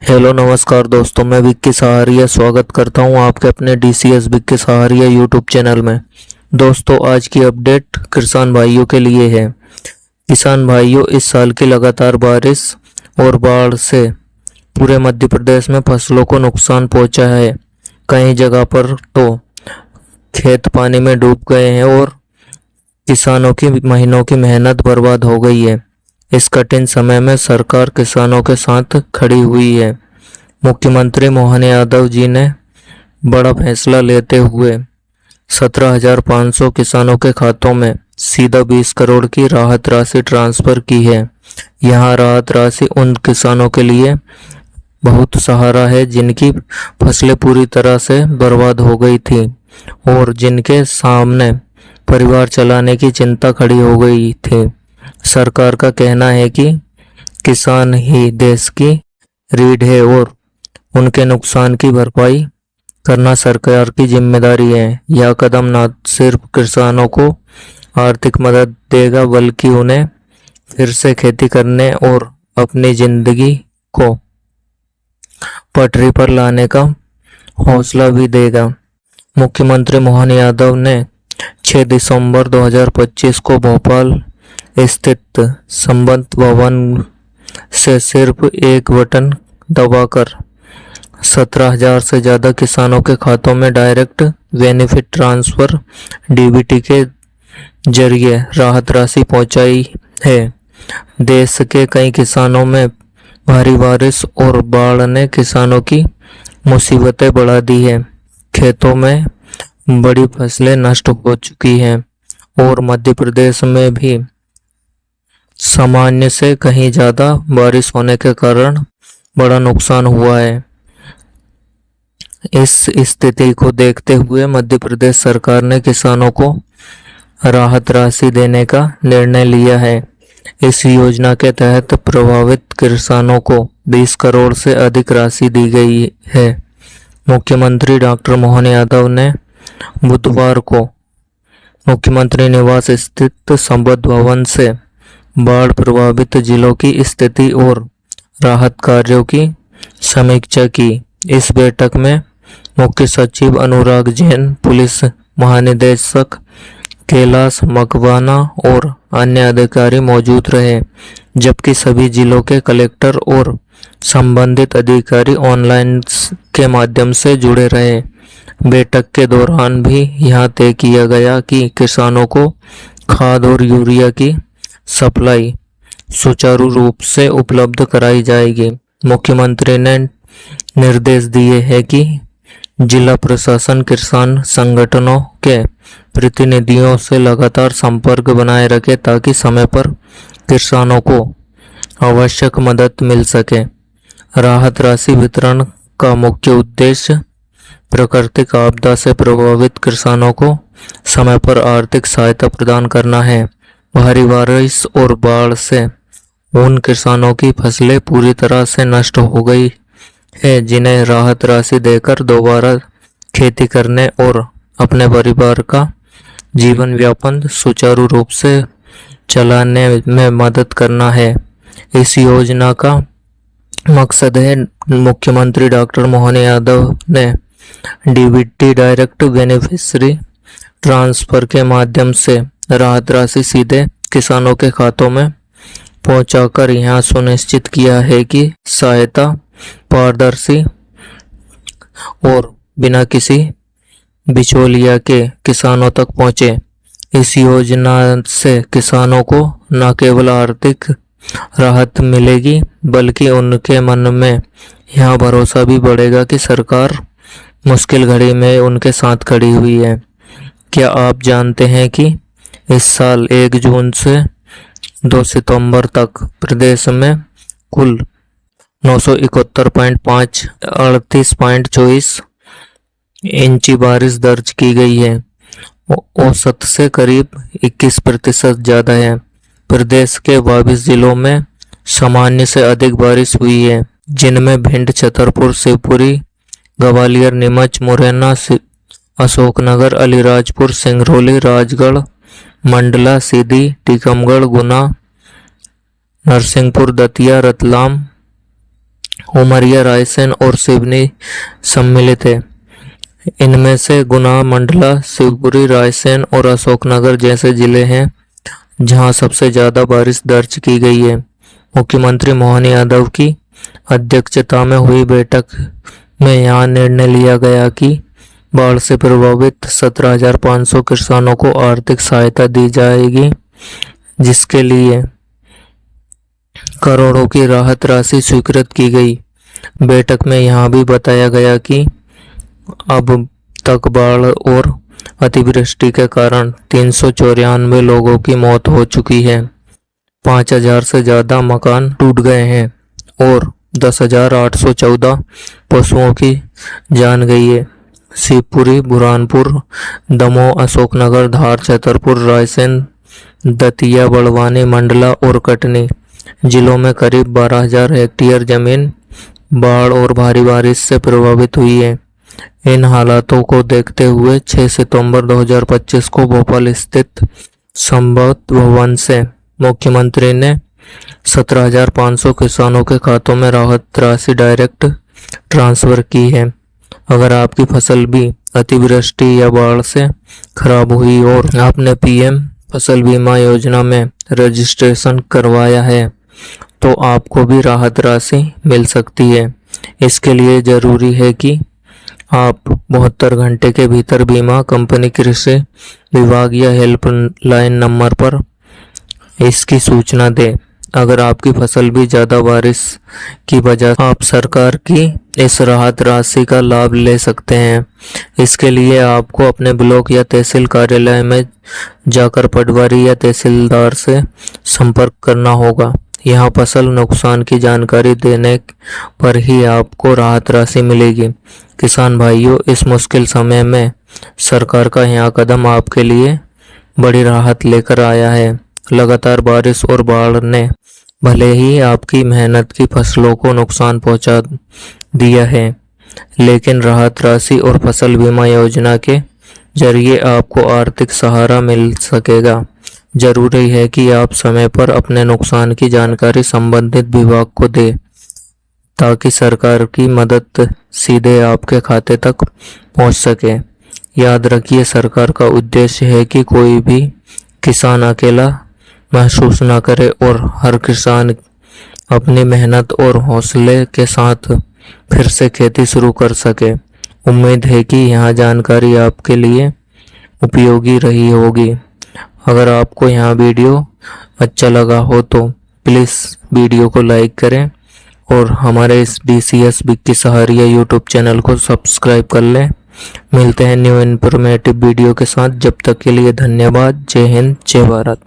Hello नमस्कार दोस्तों, मैं विक्की सहारिया स्वागत करता हूं आपके अपने DCS Vicky Saharia YouTube channel में। दोस्तों, आज की अपडेट किसान भाइयों के लिए है। किसान भाइयों, इस साल की लगातार बारिश और बाढ़ से पूरे मध्य प्रदेश में फसलों को नुकसान पहुंचा है। कई जगह पर तो खेत पानी में डूब गए हैं और किसानों की महीनों की मेहनत बर्बाद हो गई है। इस कठिन समय में सरकार किसानों के साथ खड़ी हुई है। मुख्यमंत्री मोहन यादव जी ने बड़ा फैसला लेते हुए 17,500 किसानों के खातों में सीधा 20 करोड़ की राहत राशि ट्रांसफर की है। यहां राहत राशि उन किसानों के लिए बहुत सहारा है जिनकी फसलें पूरी तरह से बर्बाद हो गई थी और जिनके सामने परिवार चलाने की चिंता खड़ी हो गई थी। सरकार का कहना है कि किसान ही देश की रीढ़ है और उनके नुकसान की भरपाई करना सरकार की जिम्मेदारी है। यह कदम न सिर्फ किसानों को आर्थिक मदद देगा बल्कि उन्हें फिर से खेती करने और अपनी जिंदगी को पटरी पर लाने का हौसला भी देगा। मुख्यमंत्री मोहन यादव ने 6 दिसंबर 2025 को भोपाल स्थित संबंध भवन से सिर्फ एक बटन दबाकर 17,000 से ज़्यादा किसानों के खातों में डायरेक्ट बेनिफिट ट्रांसफ़र डीबीटी के जरिए राहत राशि पहुंचाई है। देश के कई किसानों में भारी बारिश और बाढ़ ने किसानों की मुसीबतें बढ़ा दी है। खेतों में बड़ी फसलें नष्ट हो चुकी हैं और मध्य प्रदेश में भी सामान्य से कहीं ज़्यादा बारिश होने के कारण बड़ा नुकसान हुआ है। इस स्थिति को देखते हुए मध्य प्रदेश सरकार ने किसानों को राहत राशि देने का निर्णय लिया है। इस योजना के तहत प्रभावित किसानों को 20 करोड़ से अधिक राशि दी गई है। मुख्यमंत्री डॉक्टर मोहन यादव ने बुधवार को मुख्यमंत्री निवास स्थित संबंध भवन से बाढ़ प्रभावित जिलों की स्थिति और राहत कार्यों की समीक्षा की। इस बैठक में मुख्य सचिव अनुराग जैन, पुलिस महानिदेशक कैलाश मकवाना और अन्य अधिकारी मौजूद रहे, जबकि सभी जिलों के कलेक्टर और संबंधित अधिकारी ऑनलाइन के माध्यम से जुड़े रहे। बैठक के दौरान भी यह तय किया गया कि किसानों को खाद और यूरिया की सप्लाई सुचारू रूप से उपलब्ध कराई जाएगी। मुख्यमंत्री ने निर्देश दिए हैं कि जिला प्रशासन किसान संगठनों के प्रतिनिधियों से लगातार संपर्क बनाए रखे ताकि समय पर किसानों को आवश्यक मदद मिल सके। राहत राशि वितरण का मुख्य उद्देश्य प्राकृतिक आपदा से प्रभावित किसानों को समय पर आर्थिक सहायता प्रदान करना है। भारी बारिश और बाढ़ से उन किसानों की फसलें पूरी तरह से नष्ट हो गई है जिन्हें राहत राशि देकर दोबारा खेती करने और अपने परिवार का जीवन यापन सुचारू रूप से चलाने में मदद करना है। इस योजना का मकसद है मुख्यमंत्री डॉक्टर मोहन यादव ने डीबीटी डायरेक्ट बेनिफिशियरी ट्रांसफर के माध्यम से राहत राशि सीधे किसानों के खातों में पहुंचाकर यहां सुनिश्चित किया है कि सहायता पारदर्शी और बिना किसी बिचौलिया के किसानों तक पहुंचे। इस योजना से किसानों को न केवल आर्थिक राहत मिलेगी बल्कि उनके मन में यह भरोसा भी बढ़ेगा कि सरकार मुश्किल घड़ी में उनके साथ खड़ी हुई है। क्या आप जानते हैं कि इस साल 1 जून से 2 सितंबर तक प्रदेश में कुल 971.5 38.24 इंची बारिश दर्ज की गई है। औसत से करीब 21% ज़्यादा है। प्रदेश के 22 जिलों में सामान्य से अधिक बारिश हुई है, जिनमें भिंड, छतरपुर, शिवपुरी, ग्वालियर, नीमच, मुरैना, अशोकनगर, अलीराजपुर, सिंगरौली, राजगढ़, मंडला, सीधी, टीकमगढ़, गुना, नरसिंहपुर, दतिया, रतलाम, उमरिया, रायसेन और सिवनी सम्मिलित है। इनमें से गुना, मंडला, शिवपुरी, रायसेन और अशोकनगर जैसे जिले हैं जहां सबसे ज्यादा बारिश दर्ज की गई है। मुख्यमंत्री मोहन यादव की अध्यक्षता में हुई बैठक में यहां निर्णय लिया गया कि बाढ़ से प्रभावित 17,500 किसानों को आर्थिक सहायता दी जाएगी, जिसके लिए करोड़ों की राहत राशि स्वीकृत की गई। बैठक में यहां भी बताया गया कि अब तक बाढ़ और अतिवृष्टि के कारण 394 लोगों की मौत हो चुकी है, 5,000 से ज्यादा मकान टूट गए हैं और 10,814 पशुओं की जान गई है। शिवपुरी, बुरहानपुर, दमोह, अशोकनगर, धार, छतरपुर, रायसेन, दतिया, बड़वानी, मंडला और कटनी जिलों में करीब 12,000 हेक्टेयर जमीन बाढ़ और भारी बारिश से प्रभावित हुई है। इन हालातों को देखते हुए 6 सितंबर 2025 को भोपाल स्थित संसद भवन से मुख्यमंत्री ने 17,500 किसानों के खातों में राहत राशि डायरेक्ट ट्रांसफर की है। अगर आपकी फसल भी अतिवृष्टि या बाढ़ से खराब हुई और आपने पीएम फसल बीमा योजना में रजिस्ट्रेशन करवाया है तो आपको भी राहत राशि मिल सकती है। इसके लिए जरूरी है कि आप 72 घंटे के भीतर बीमा कंपनी, कृषि विभाग या हेल्पलाइन नंबर पर इसकी सूचना दें। अगर आपकी फसल भी ज़्यादा बारिश की वजह आप सरकार की इस राहत राशि का लाभ ले सकते हैं। इसके लिए आपको अपने ब्लॉक या तहसील कार्यालय में जाकर पटवारी या तहसीलदार से संपर्क करना होगा। यहाँ फसल नुकसान की जानकारी देने पर ही आपको राहत राशि मिलेगी। किसान भाइयों, इस मुश्किल समय में सरकार का यह कदम आपके लिए बड़ी राहत लेकर आया है। लगातार बारिश और बाढ़ ने भले ही आपकी मेहनत की फसलों को नुकसान पहुंचा दिया है, लेकिन राहत राशि और फसल बीमा योजना के जरिए आपको आर्थिक सहारा मिल सकेगा। जरूरी है कि आप समय पर अपने नुकसान की जानकारी संबंधित विभाग को दें ताकि सरकार की मदद सीधे आपके खाते तक पहुंच सके। याद रखिए, सरकार का उद्देश्य है कि कोई भी किसान अकेला महसूस न करे और हर किसान अपनी मेहनत और हौसले के साथ फिर से खेती शुरू कर सके। उम्मीद है कि यह जानकारी आपके लिए उपयोगी रही होगी। अगर आपको यह वीडियो अच्छा लगा हो तो प्लीज़ वीडियो को लाइक करें और हमारे इस DCS Vicky Saharia YouTube channel को सब्सक्राइब कर लें। मिलते हैं न्यू इन्फॉर्मेटिव वीडियो के साथ। जब तक के लिए धन्यवाद। जय हिंद, जय भारत।